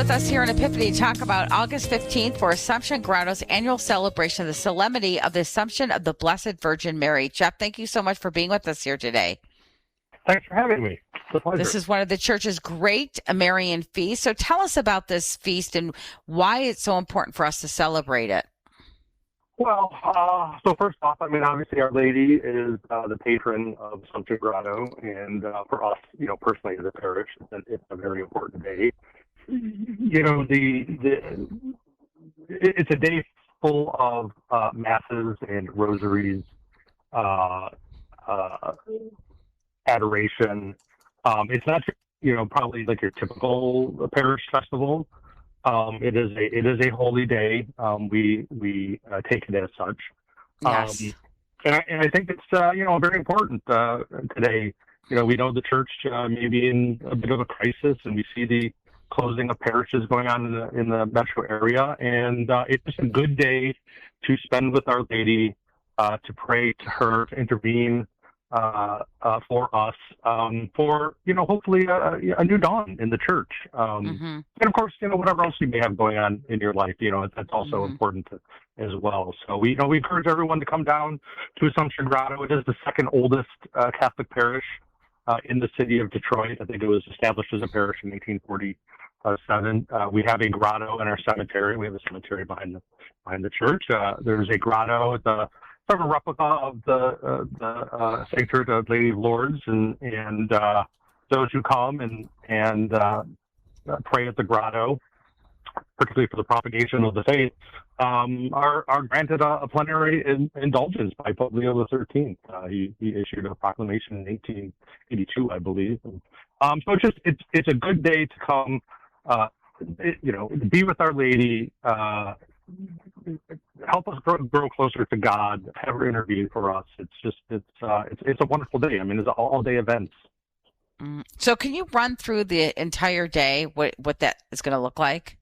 with us here in Epiphany to talk about August 15th for Assumption Grotto's annual celebration of the Solemnity of the Assumption of the Blessed Virgin Mary. Jeff, thank you so much for being with us here today. Thanks for having me. It's a pleasure. This is one of the church's great Marian feasts. So tell us about this feast and why it's so important for us to celebrate it. Well, so first off, obviously Our Lady is the patron of Assumption Grotto, and for us, personally as a parish, it's a very important day. It's a day full of masses and rosaries, adoration. It's not, probably like your typical parish festival. It is a holy day. We take it as such. Yes. And I think it's very important today. We know the church may be in a bit of a crisis, and we see the closing of parishes going on in the metro area, and it's just a good day to spend with Our Lady, to pray to her, to intervene for us, for hopefully a new dawn in the church, and of course whatever else you may have going on in your life, that's also important as well. So we encourage everyone to come down to Assumption Grotto. It is the second oldest Catholic parish in the city of Detroit. I think it was established as a parish in 1847. We have a grotto in our cemetery. We have a cemetery behind the church. There's a grotto at the sort of a replica of the Sanctuary of Lady of Lourdes, and those who come and pray at the grotto, particularly for the propagation of the faith, are granted a plenary indulgence by Pope Leo XIII. He issued a proclamation in 1882, I believe. So it's a good day to come, be with Our Lady, help us grow closer to God, have her intervene for us. It's a wonderful day. It's an all-day event. So can you run through the entire day, what that is going to look like?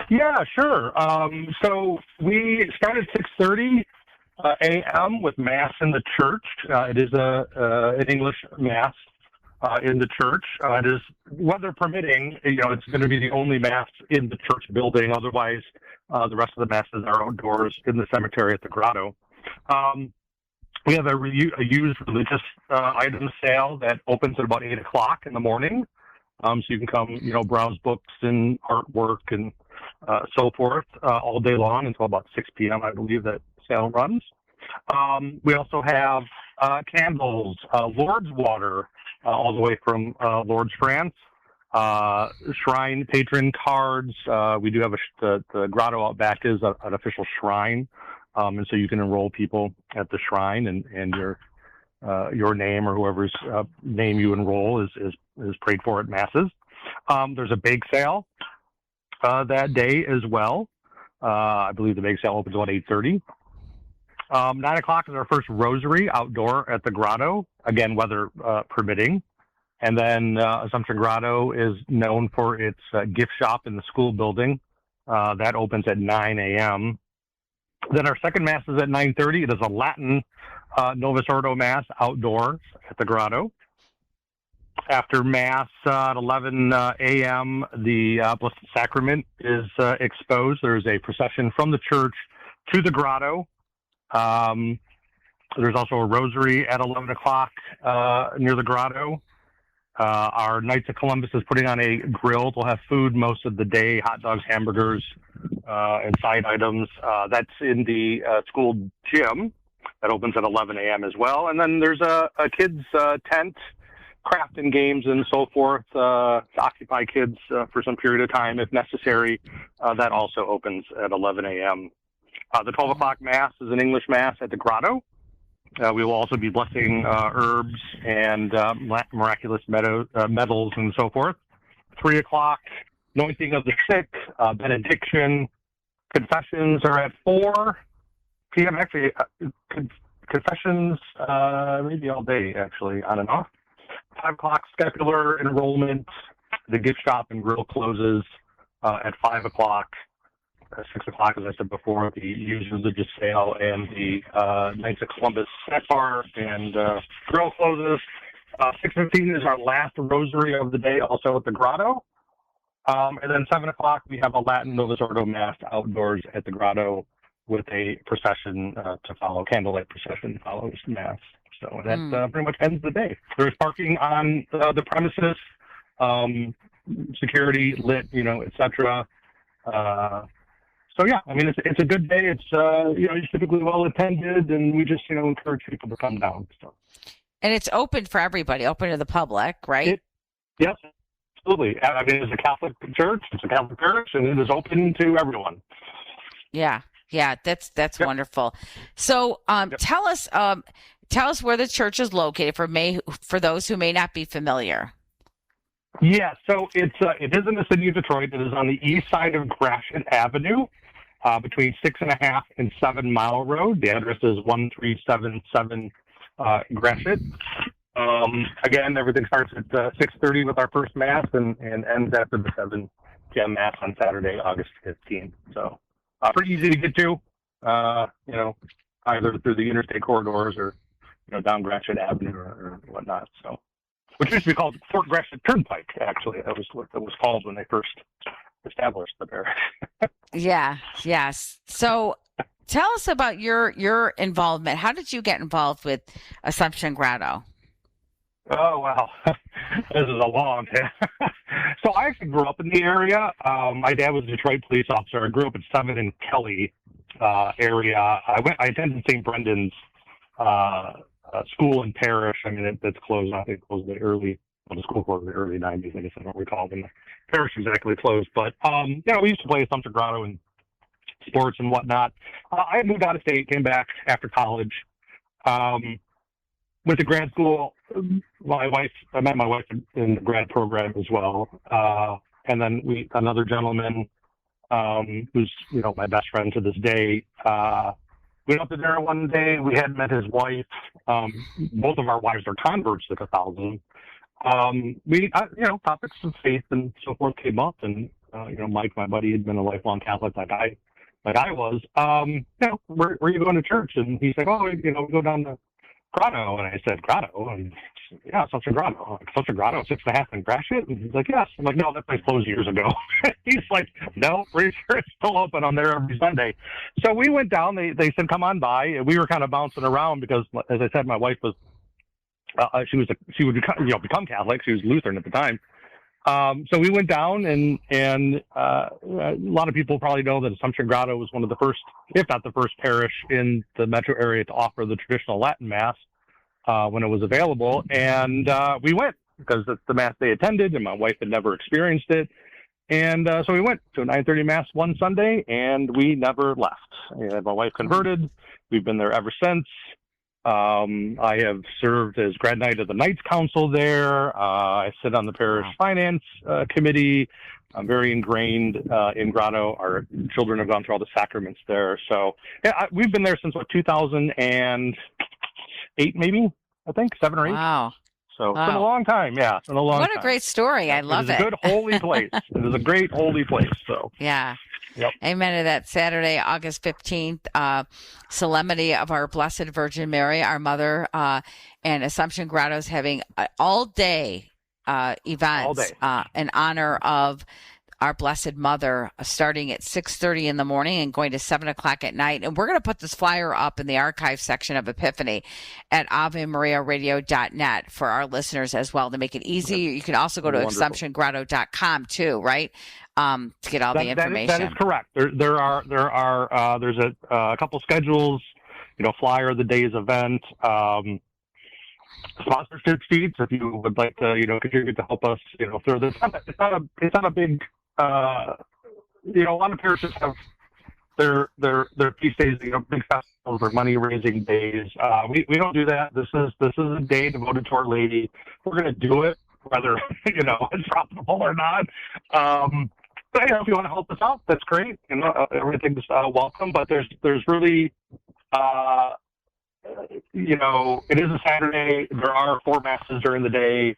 Yeah, sure. So we start at 6:30 a.m. with Mass in the church. It is an English Mass in the church. It is, weather permitting, it's going to be the only Mass in the church building. Otherwise, the rest of the Masses are outdoors in the cemetery at the grotto. We have a used religious item sale that opens at about 8 o'clock in the morning. So you can come, browse books and artwork and so forth all day long until about 6 p.m., I believe that sale runs. We also have candles, Lourdes water, all the way from Lourdes, France, shrine patron cards. We do have the grotto out back is an official shrine, and so you can enroll people at the shrine, and your name or whoever's name you enroll is prayed for at masses. There's a bake sale that day as well. I believe the bake sale opens about 8:30. 9 o'clock is our first rosary outdoor at the grotto, again, weather permitting. And then Assumption Grotto is known for its gift shop in the school building. That opens at 9 a.m. Then our second Mass is at 9:30. It is a Latin Novus Ordo Mass outdoors at the grotto. After Mass at 11 a.m., the Blessed Sacrament is exposed. There's a procession from the church to the grotto. There's also a rosary at 11 o'clock near the grotto. Our Knights of Columbus is putting on a grill. They'll have food most of the day, hot dogs, hamburgers, and side items. That's in the school gym. That opens at 11 a.m. as well. And then there's a kids' tent, craft and games and so forth to occupy kids for some period of time if necessary. That also opens at 11 a.m. The 12 o'clock Mass is an English Mass at the grotto. We will also be blessing herbs and miraculous medals and so forth. 3 o'clock, anointing of the sick, benediction. Confessions are at 4 p.m. Actually, confessions maybe all day, actually, on and off. 5 o'clock, scapular enrollment. The gift shop and grill closes at 5 o'clock. 6 o'clock, as I said before, the used religious sale and the Knights of Columbus snack bar and grill closes. 6:15 is our last rosary of the day, also at the grotto. And then 7 o'clock, we have a Latin Novus Ordo Mass outdoors at the Grotto with a procession to follow. Candlelight procession follows Mass. So that pretty much ends the day. There's parking on the premises, security lit, etc. So yeah, I mean, it's a good day. It's it's typically well attended, and we just encourage people to come down. So. And it's open for everybody, open to the public, right? Yes, absolutely. I mean, it's a Catholic church, it's a Catholic parish, and it is open to everyone. Yeah, that's yep. Wonderful. So, yep. Tell us where the church is located for those who may not be familiar. Yeah, so it is in the city of Detroit. It is on the east side of Gratiot Avenue, between 6.5 and 7 Mile Road. The address is 1377 Gratiot. Again, everything starts at 6:30 with our first Mass and ends after the 7 p.m. Mass on Saturday, August 15th. So pretty easy to get to, either through the interstate corridors or down Gratiot Avenue or whatnot. So, which used to be called Fort Gratiot Turnpike. Actually, that was what it was called when they first established the parish. Yes. So, tell us about your involvement. How did you get involved with Assumption Grotto? Oh, wow. This is a long time. So I actually grew up in the area. My dad was a Detroit police officer. I grew up at 7th and Kelly area. I attended St. Brendan's school and parish. I mean, that's closed. I think it closed the school closed in the early 90s. I guess I don't recall when the parish exactly closed. But, we used to play Assumption Grotto and sports and whatnot. I moved out of state, came back after college. Went to grad school. I met my wife in the grad program as well. And then another gentleman, who's, my best friend to this day, went up to dinner one day. We hadn't met his wife. Both of our wives are converts to Catholicism. Topics of faith and so forth came up, and, Mike, my buddy, had been a lifelong Catholic like I was. Where are you going to church? And he's like, we go down to Grotto. And I said, Grotto? And yeah, Assumption Grotto. Assumption Grotto, 6.5 in Gratiot? And he's like, yes. I'm like, no, that place closed years ago. He's like, no, pretty sure it's still open. I'm there every Sunday. So we went down. They said, come on by. And we were kind of bouncing around because, as I said, my wife was, she would become Catholic. She was Lutheran at the time. So we went down, and a lot of people probably know that Assumption Grotto was one of the first, if not the first parish in the metro area to offer the traditional Latin Mass when it was available. And we went because it's the Mass they attended, and my wife had never experienced it. And so we went to a 9:30 Mass one Sunday, and we never left. And my wife converted. We've been there ever since. I have served as grad knight of the Knights Council there. I sit on the parish finance committee. I'm very ingrained in Grotto. Our children have gone through all the sacraments there. So we've been there since 2008, maybe, I think, 7 or 8. Wow. So it's been a long time. Yeah, it's been a long time. What a great story. I love it. It's a good holy place. It is a great holy place. So yeah. Yep. Amen to that. Saturday, August 15th, Solemnity of our Blessed Virgin Mary, our mother, and Assumption Grotto is having all-day events in honor of our Blessed Mother, starting at 6:30 in the morning and going to 7 o'clock at night. And we're going to put this flyer up in the archive section of Epiphany at AveMariaRadio.net for our listeners as well to make it easy. You can also go to AssumptionGrotto.com too, right? To get all the information. That is correct. There's a couple schedules, flyer of the day's event, sponsorship sheets if you would like to, contribute to help us, through this. It's not a big, a lot of parishes have their feast days, big festivals or money raising days. We don't do that. This is a day devoted to Our Lady. We're going to do it whether it's profitable or not. But if you want to help us out, that's great. Everything's welcome. But there's really, it is a Saturday. There are 4 masses during the day.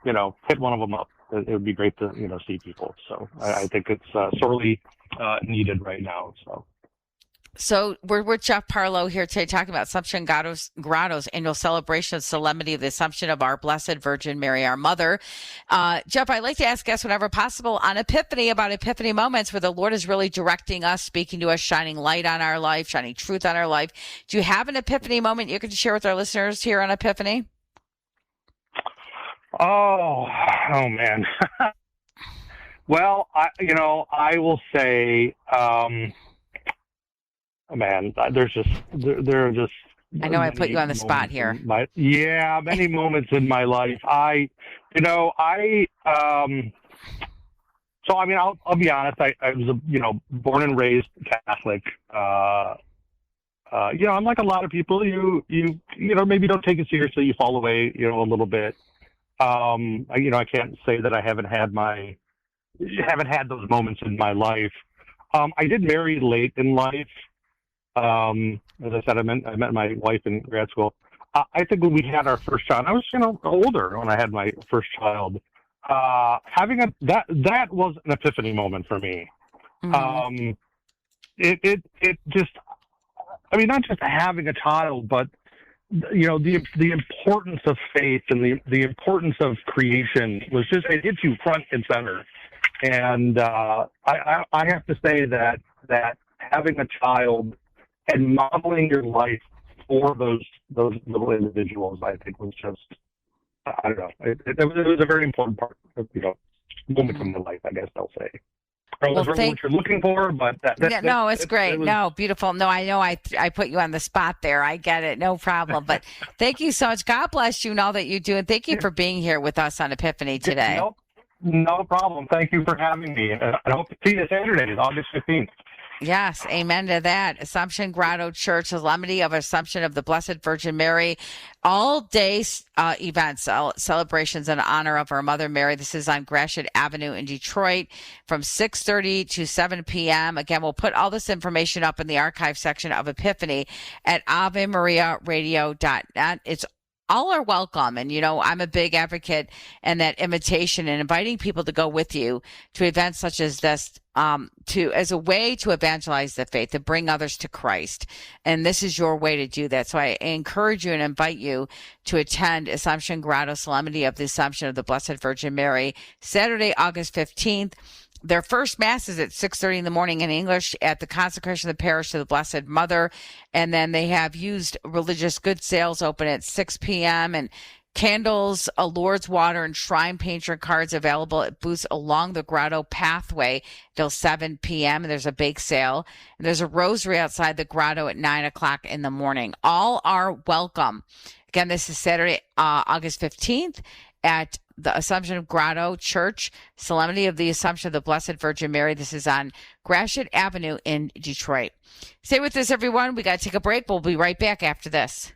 Hit one of them up. It would be great to see people. So I think it's sorely needed right now. So So we're with Jeff Parlow here today talking about Assumption Grotto's annual celebration of solemnity of the Assumption of our Blessed Virgin Mary, our Mother. Jeff, I'd like to ask guests whenever possible on Epiphany about Epiphany moments where the Lord is really directing us, speaking to us, shining light on our life, shining truth on our life. Do you have an Epiphany moment you can share with our listeners here on Epiphany? Oh man. Well, I will say, man, there are just. I know I put you on the spot here. Many moments in my life. So I mean, I'll be honest. I was born and raised Catholic. I'm like a lot of people. You maybe don't take it seriously. You fall away, a little bit. I can't say that I haven't had those moments in my life. I did marry late in life. As I said, I met my wife in grad school. I think when we had our first child, I was, older when I had my first child. That was an epiphany moment for me. Mm-hmm. It just, I mean, not just having a child, but the importance of faith and the importance of creation was just, it hits you front and center. And I have to say that having a child and modeling your life for those little individuals, I think was just, I don't know, it was a very important part of, moment from my life, I guess I'll say. Well, what you're looking for, but it's great. Beautiful. No, I know I put you on the spot there. I get it. No problem. But thank you so much. God bless you and all that you do. And thank you for being here with us on Epiphany today. No problem. Thank you for having me. I hope to see you Saturday, August 15th. Yes, amen to that. Assumption Grotto Church, Solemnity of Assumption of the Blessed Virgin Mary, all-day events, celebrations in honor of our Mother Mary. This is on Gratiot Avenue in Detroit from 6:30 to 7 p.m. Again, we'll put all this information up in the archive section of Epiphany at AveMariaRadio.net. It's all are welcome. And, I'm a big advocate in that invitation and inviting people to go with you to events such as this, as a way to evangelize the faith, to bring others to Christ. And this is your way to do that. So I encourage you and invite you to attend Assumption Grotto Solemnity of the Assumption of the Blessed Virgin Mary, Saturday, August 15th. Their first mass is at 6:30 in the morning in English at the consecration of the parish to the Blessed Mother. And then they have used religious goods sales open at 6 p.m. and candles, a Lord's water, and shrine painter cards available at booths along the grotto pathway till 7 p.m. And there's a bake sale. And there's a rosary outside the grotto at 9 o'clock in the morning. All are welcome. Again, this is Saturday, August 15th at the Assumption Grotto Church, Solemnity of the Assumption of the Blessed Virgin Mary. This is on Gratiot Avenue in Detroit. Stay with us, everyone. We got to take a break. We'll be right back after this.